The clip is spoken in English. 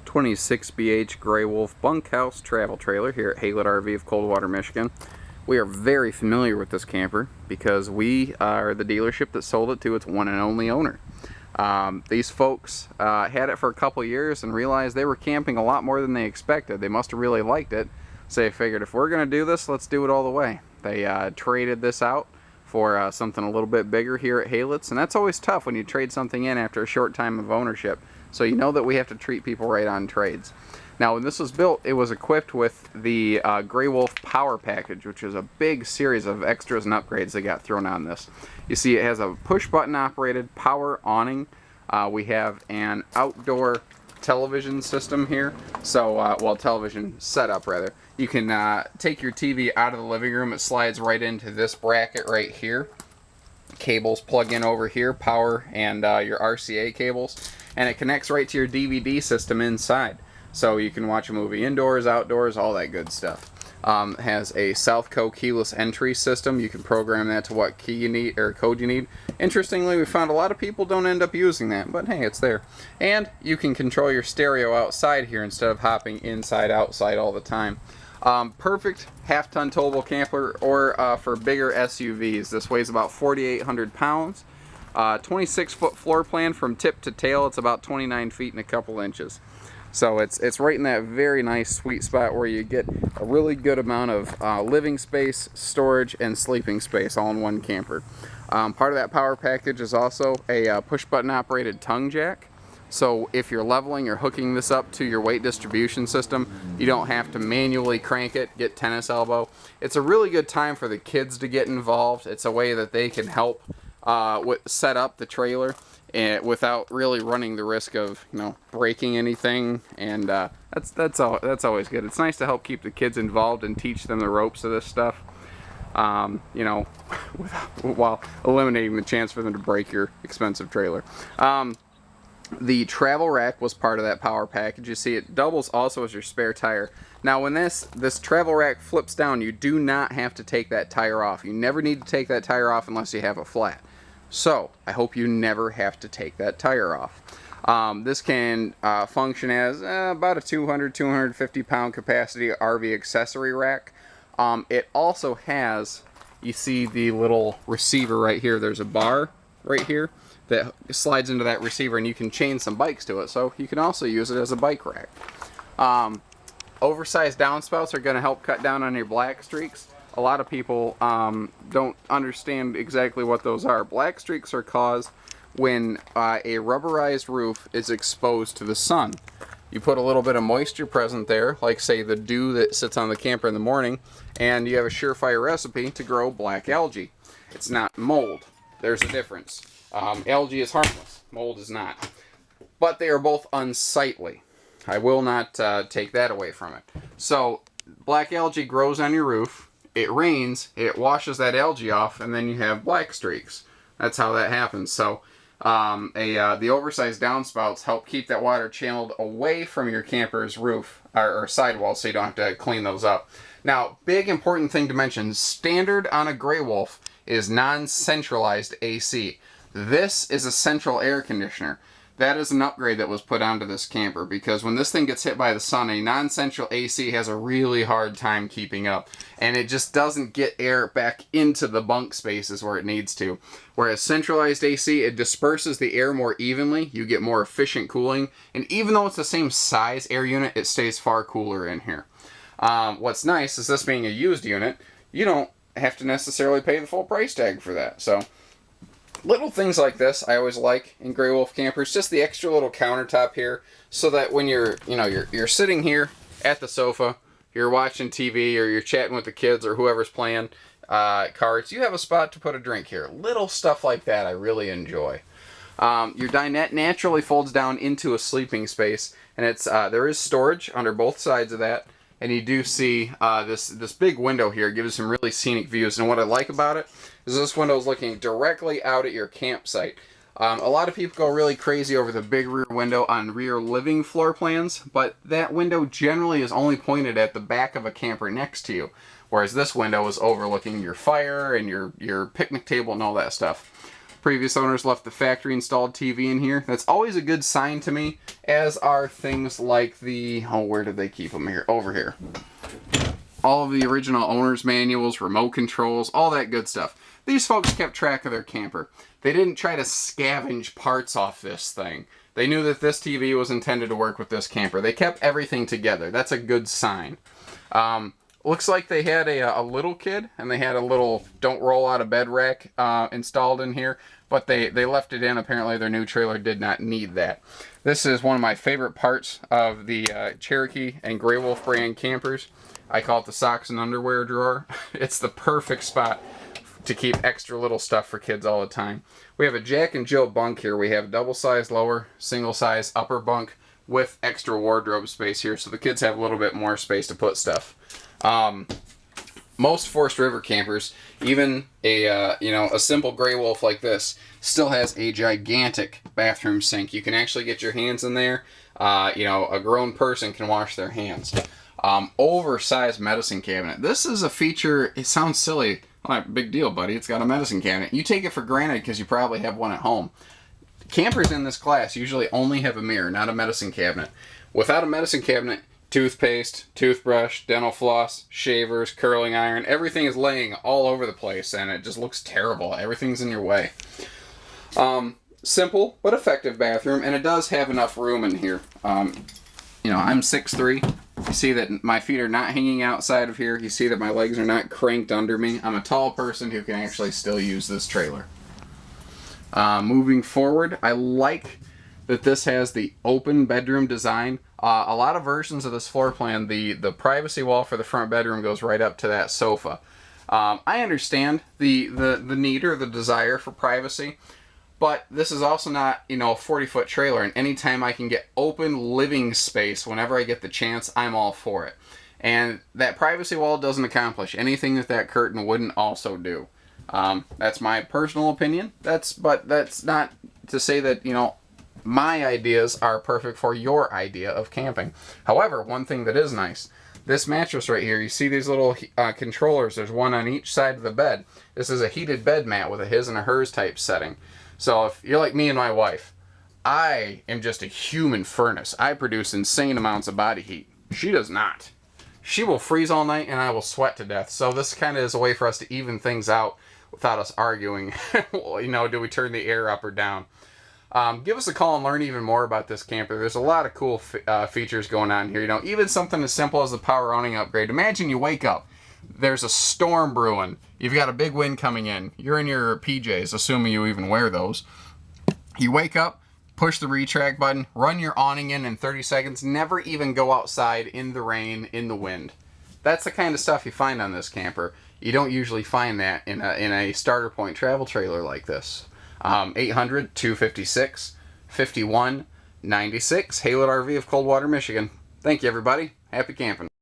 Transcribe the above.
26BH Gray Wolf Bunkhouse travel trailer here at Haylett RV of Coldwater, Michigan. We are very familiar with this camper because we are the dealership that sold it to its one and only owner. These folks had it for a couple years and realized they were camping a lot more than they expected. They must have really liked it, so they figured if we're going to do this, let's do it all the way. They traded this out for something a little bit bigger here at Haylett's, and that's always tough when you trade something in after a short time of ownership. So you know that we have to treat people right on trades. Now when this was built, it was equipped with the Gray Wolf Power Package, which is a big series of extras and upgrades that got thrown on this. You see it has a push button operated power awning. We have an outdoor television system here, so well, television setup rather. You can take your TV out of the living room. It slides right into this bracket right here. Cables plug in over here, power and your RCA cables, and it connects right to your DVD system inside, so you can watch a movie indoors, outdoors, all that good stuff. It has a Southco keyless entry system. You can program that to what key you need or code you need. Interestingly, we found a lot of people don't end up using that, but hey, it's there. And you can control your stereo outside here instead of hopping inside outside all the time. Perfect half-ton towable camper or for bigger SUVs. This weighs about 4,800 pounds. 26-foot floor plan from tip to tail. It's about 29 feet and a couple inches. So it's right in that very nice sweet spot where you get a really good amount of living space, storage, and sleeping space all in one camper. Part of that power package is also a push-button operated tongue jack. So if you're leveling or hooking this up to your weight distribution system, you don't have to manually crank it, get tennis elbow. It's a really good time for the kids to get involved. It's a way that they can help set up the trailer and without really running the risk of, you know, breaking anything. And that's always good. It's nice to help keep the kids involved and teach them the ropes of this stuff. You know, while eliminating the chance for them to break your expensive trailer. The travel rack was part of that power package. You see it doubles also as your spare tire. Now when this travel rack flips down, you do not have to take that tire off. You never need to take that tire off unless you have a flat. So I hope you never have to take that tire off. This can function as about a 250 pound capacity RV accessory rack. It also has, you see the little receiver right here. There's a bar right here that slides into that receiver, and you can chain some bikes to it, so you can also use it as a bike rack. Oversized downspouts are going to help cut down on your black streaks. A lot of people don't understand exactly what those are. Black streaks are caused when a rubberized roof is exposed to the sun. You put a little bit of moisture present there, like say the dew that sits on the camper in the morning, and you have a surefire recipe to grow black algae. It's not mold. There's a difference. Algae is harmless. Mold is not. But they are both unsightly. I will not take that away from it. So black algae grows on your roof. It rains. It washes that algae off, and then you have black streaks. That's how that happens. So the oversized downspouts help keep that water channeled away from your camper's roof or sidewall, so you don't have to clean those up. Now, big important thing to mention, standard on a Gray Wolf is non-centralized AC. This is a central air conditioner. That is an upgrade that was put onto this camper, because when this thing gets hit by the sun, a non-central AC has a really hard time keeping up, and it just doesn't get air back into the bunk spaces where it needs to. Whereas centralized AC, it disperses the air more evenly, you get more efficient cooling, and even though it's the same size air unit, it stays far cooler in here. What's nice is this being a used unit, you don't have to necessarily pay the full price tag for that. So little things like this I always like in Gray Wolf campers, just the extra little countertop here, so that when you're sitting here at the sofa, you're watching TV or you're chatting with the kids or whoever's playing cards, you have a spot to put a drink here. Little stuff like that I really enjoy. Your dinette naturally folds down into a sleeping space, and it's there is storage under both sides of that. And you do see this big window here gives some really scenic views. And what I like about it is this window is looking directly out at your campsite. A lot of people go really crazy over the big rear window on rear living floor plans, but that window generally is only pointed at the back of a camper next to you, whereas this window is overlooking your fire and your picnic table and all that stuff. Previous owners left the factory installed TV in here. That's always a good sign to me, as are things like the, oh, where did they keep them here? Over here. All of the original owner's manuals, remote controls, all that good stuff. These folks kept track of their camper. They didn't try to scavenge parts off this thing. They knew that this TV was intended to work with this camper. They kept everything together. That's a good sign. Looks like they had a little kid, and they had a little don't roll out of bed rack installed in here, but they left it in. Apparently their new trailer did not need that. This is one of my favorite parts of the Cherokee and Grey Wolf brand campers. I call it the socks and underwear drawer. It's the perfect spot to keep extra little stuff for kids all the time. We have a Jack and Jill bunk here. We have double size lower, single size upper bunk with extra wardrobe space here, so the kids have a little bit more space to put stuff. Most Forest River campers, even a simple Grey Wolf like this, still has a gigantic bathroom sink. You can actually get your hands in there. A grown person can wash their hands. Oversized medicine cabinet. This is a feature, it sounds silly. Well, big deal, buddy. It's got a medicine cabinet. You take it for granted because you probably have one at home. Campers in this class usually only have a mirror, not a medicine cabinet. Without a medicine cabinet, toothpaste, toothbrush, dental floss, shavers, curling iron, everything is laying all over the place, and it just looks terrible. Everything's in your way. Simple but effective bathroom, and it does have enough room in here. I'm 6'3". You see that my feet are not hanging outside of here. You see that my legs are not cranked under me. I'm a tall person who can actually still use this trailer. Moving forward, I like that this has the open bedroom design. A lot of versions of this floor plan, the privacy wall for the front bedroom goes right up to that sofa. I understand the need or the desire for privacy, but this is also not, a 40-foot trailer, and anytime I can get open living space whenever I get the chance, I'm all for it. And that privacy wall doesn't accomplish anything that curtain wouldn't also do. That's my personal opinion. But that's not to say that, my ideas are perfect for your idea of camping. However, one thing that is nice, this mattress right here, you see these little controllers, there's one on each side of the bed. This is a heated bed mat with a his and a hers type setting. So if you're like me and my wife, I am just a human furnace. I produce insane amounts of body heat. She does not. She will freeze all night and I will sweat to death. So this kind of is a way for us to even things out without us arguing. Do we turn the air up or down? Give us a call and learn even more about this camper. There's a lot of cool features going on here. Even something as simple as the power awning upgrade. Imagine you wake up. There's a storm brewing. You've got a big wind coming in. You're in your PJs, assuming you even wear those. You wake up, push the retract button, run your awning in 30 seconds, never even go outside in the rain, in the wind. That's the kind of stuff you find on this camper. You don't usually find that in a starter point travel trailer like this. 800-256-5196, Haylett RV of Coldwater, Michigan. Thank you, everybody. Happy camping.